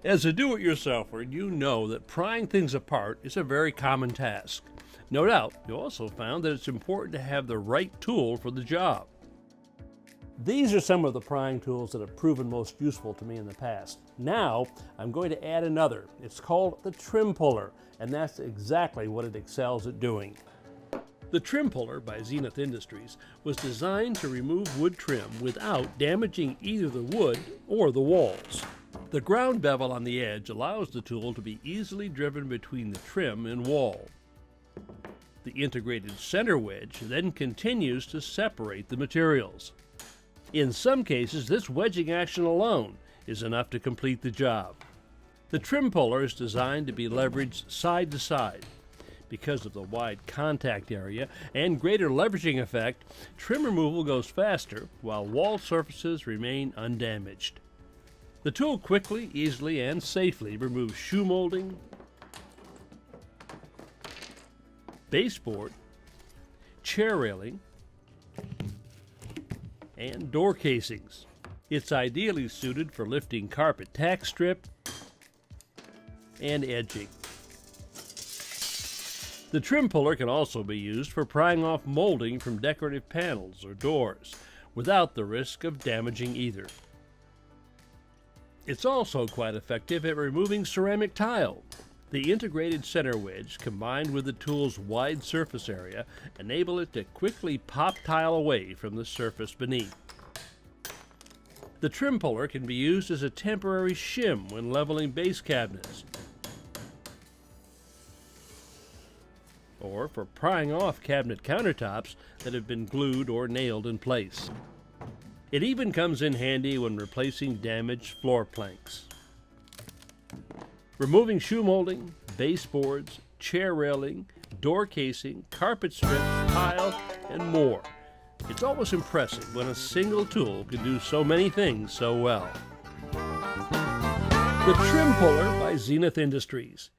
As a do-it-yourselfer, you know that prying things apart is a very common task. No doubt, you also found that it's important to have the right tool for the job. These are some of the prying tools that have proven most useful to me in the past. Now, I'm going to add another. It's called the trim puller, and that's exactly what it excels at doing. The trim puller by Zenith Industries was designed to remove wood trim without damaging either the wood or the walls. The ground bevel on the edge allows the tool to be easily driven between the trim and wall. The integrated center wedge then continues to separate the materials. In some cases, this wedging action alone is enough to complete the job. The trim puller is designed to be leveraged side to side. Because of the wide contact area and greater leveraging effect, trim removal goes faster while wall surfaces remain undamaged. The tool quickly, easily, and safely removes shoe molding, baseboard, chair railing, and door casings. It's ideally suited for lifting carpet tack strip and edging. The trim puller can also be used for prying off molding from decorative panels or doors without the risk of damaging either. It's also quite effective at removing ceramic tile. The integrated center wedge combined with the tool's wide surface area enable it to quickly pop tile away from the surface beneath. The trim puller can be used as a temporary shim when leveling base cabinets, or for prying off cabinet countertops that have been glued or nailed in place. It even comes in handy when replacing damaged floor planks. Removing shoe molding, baseboards, chair railing, door casing, carpet strips, tile, and more. It's always impressive when a single tool can do so many things so well. The Trim Puller by Zenith Industries.